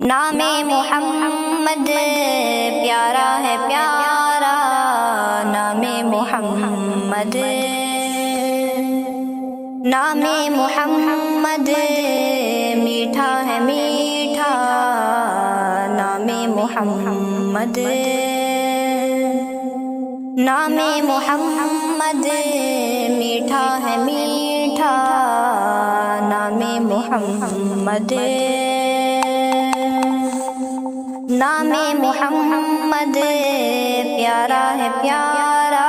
نام محمد پیارا ہے پیارا، نام محمد، نام محمد میٹھا ہے میٹھا، نام محمد، نام محمد میٹھا ہے میٹھا، نام محمد، نام محمد پیارا ہے پیارا،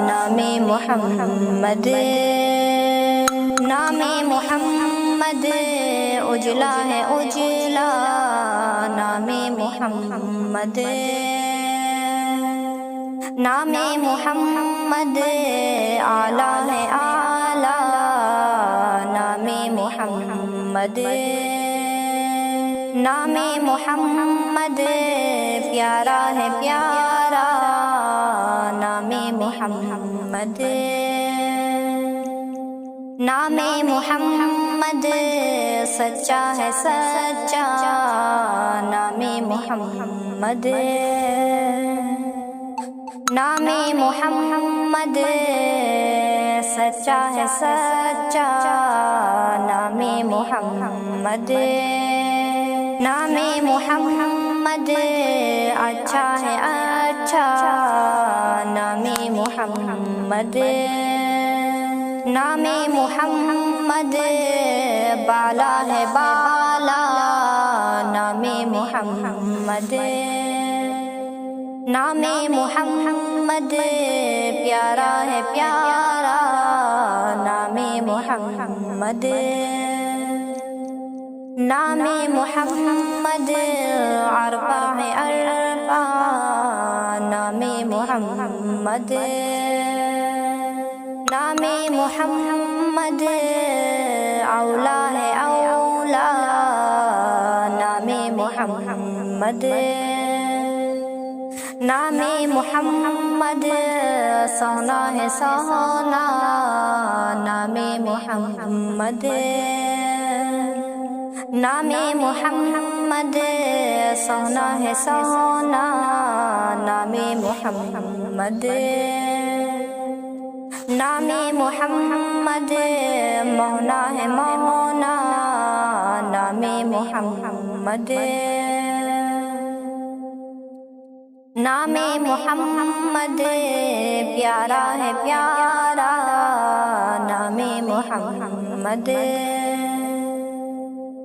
نام محمد، نام محمد اجلا ہے اجلا، نام محمد، نام محمد اعلیٰ ہے اعلیٰ، نام محمد، نام محمد پیارا ہے پیارا، نام محمد، نام محمد سچا ہے سچا، نام محمد، نام محمد سچا ہے سچا، نام محمد، نام محمد اچھا ہے اچھا، نام محمد، نام محمد بالا ہے بالا، نام محمد، نام محمد پیارا ہے پیارا، نام محمد، نام محمد عرفہ ہے عرفہ، نام محمد، نام محمد اولا ہے اولا، نام محمد، نام محمد سونا ہے سونا، نام محمد، نام محمد سونا ہے سونا، نام محمد، نام محمد مونا ہے مونا، نام محمد، نام محمد پیارا ہے پیارا، نام محمد،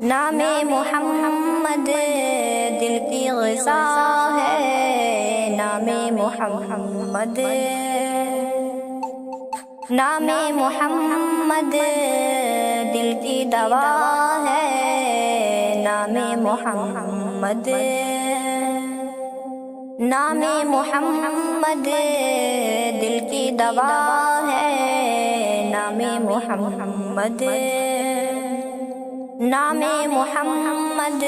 نام محمد دل کی غذا ہے، نام محمد، نام محمد دل کی دوا ہے، نام محمد، نام محمد دل کی دوا ہے، نام محمد، نام محمد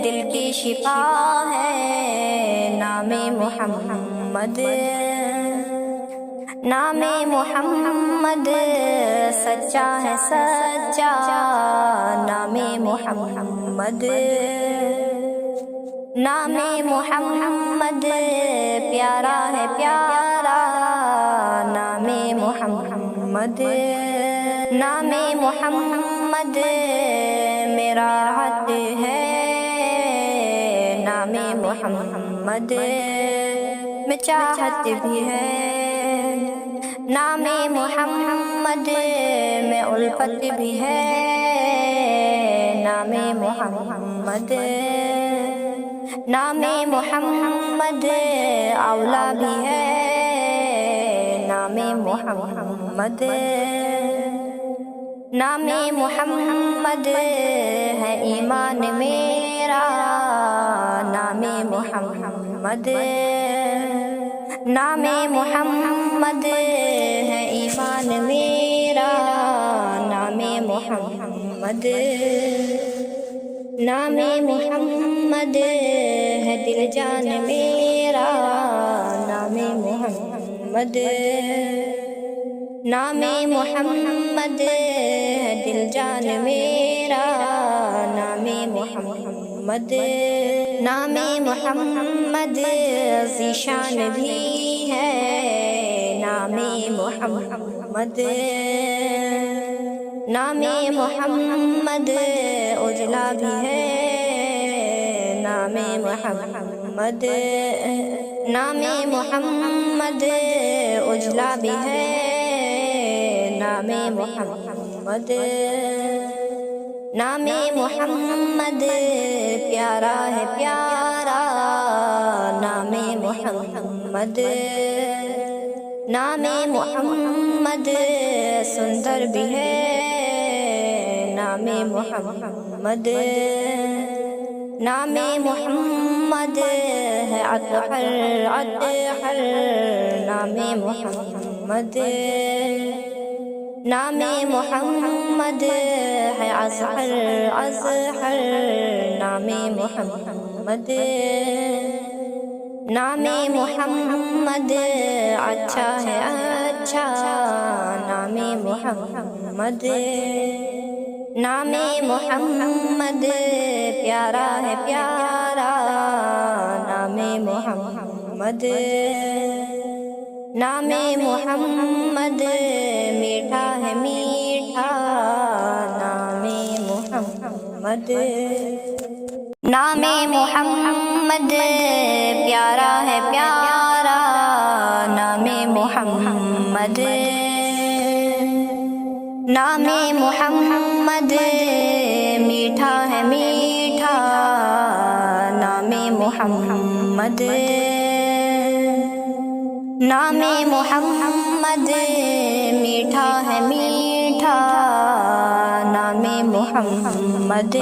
دل کی شفا ہے، نام محمد، نام محمد سچا ہے سچا، نام محمد، نام محمد پیارا ہے پیارا، نام محمد، نام محمد میرا حد ہے، نام محمد میں چاہت بھی ہے، نام محمد میں الفت بھی ہے، نام محمد، نام محمد اولا بھی ہے، نام محمد، نام محمد ہے ایمان میرا، نام محمد، نام محمد ہے ایمان میرا، نام محمد، نام محمد ہے دل جان میرا، نام محمد، نام محمد ہے دل جان میرا، نام محمد۔ محمد نام محمد ذیشان بھی ہے نام محمد نام محمد اجلا بھی ہے نام محمد نام محمد اجلا بھی ہے نام محمد نام محمد پیارا ہے پیارا نام محمد نام محمد سندر بھی ہے نام محمد نام محمد ہے اطہر اطہر نام محمد نام محمد ہے اظہر اظہر نام محمد نام محمد اچھا ہے اچھا نام محمد نام محمد پیارا ہے پیارا نام محمد نام محمد میٹھا ہے میٹھا نام محمد نام محمد پیارا ہے پیارا نام محمد نام محمد میٹھا ہے میٹھا نام محمد نام محمد میٹھا ہے میٹھا نام محمد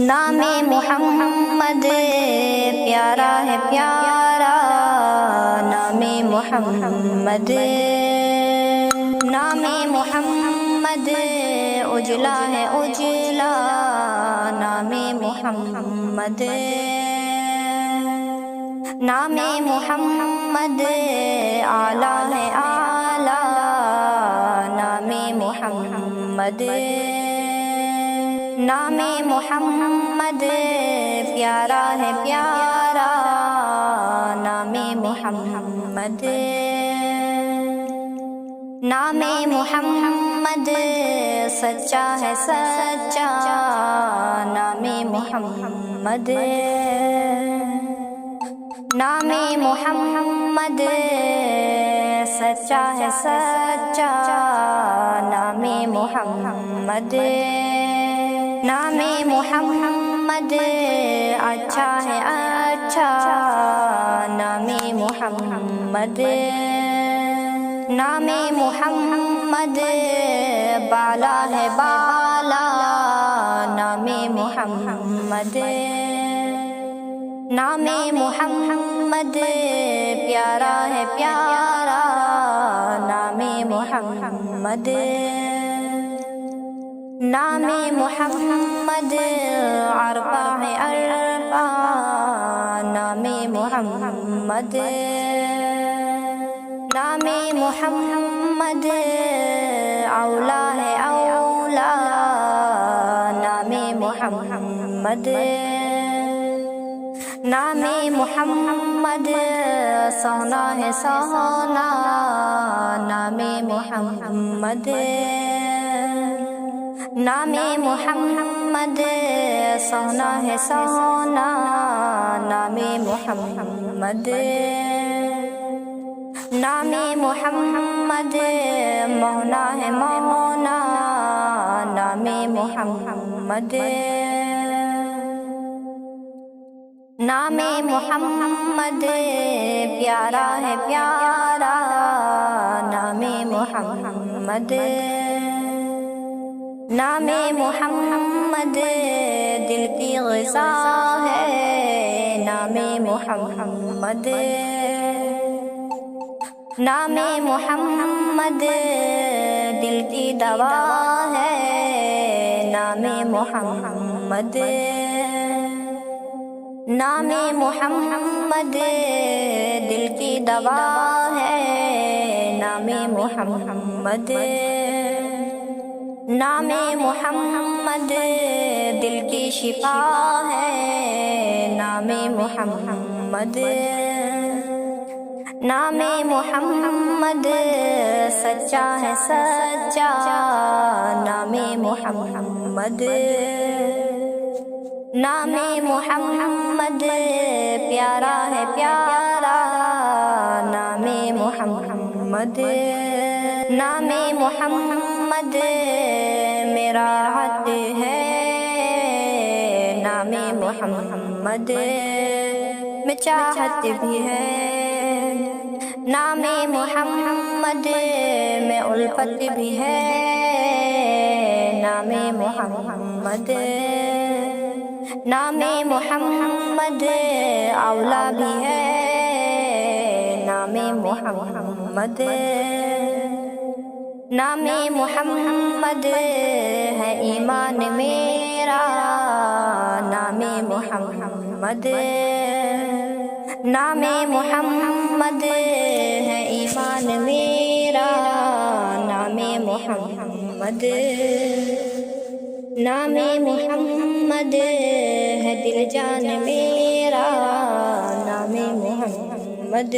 نام محمد پیارا ہے پیارا نام محمد نام محمد اجلا ہے اجلا نام محمد نام محمد اعلیٰ ہے اعلیٰ نام محمد نام محمد پیارا ہے پیارا نام محمد نام محمد سچا ہے سچا نام محمد نام محمد سچا ہے سچا نام محمد نام محمد اچھا ہے اچھا نام محمد نام محمد بالا ہے بالا نام محمد نام محمد پیارا ہے پیارا نام محمد نام محمد عرفہ ہے عرفہ نام محمد نام محمد اولا ہے اولا نام محمد نام محمد سونا ہے سونا نام محمد نام محمد سونا ہے سونا نام محمد نام محمد مونا ہے مونا نام محمد نام محمد پیارا ہے پیارا نام محمد نام محمد دل کی غذا ہے نام محمد نام محمد دل کی دوا ہے نام محمد نام محمد دل کی دوا ہے نام محمد نام محمد دل کی شفا ہے، نام محمد، نام محمد سچا ہے سچا، نام محمد، نام محمد پیارا ہے پیارا، نام محمد، نام محمد میرا حد ہے، نام محمد میں چاہت بھی ہے، نام محمد میں الفت بھی ہے، نام محمد، نام محمد اولا بھی ہے، نام محمد، نام محمد ہے ایمان میرا، نام محمد، نام محمد ہے ایمان میرا، نام محمد، نام محمد ہے دل جان میرا، نام محمد۔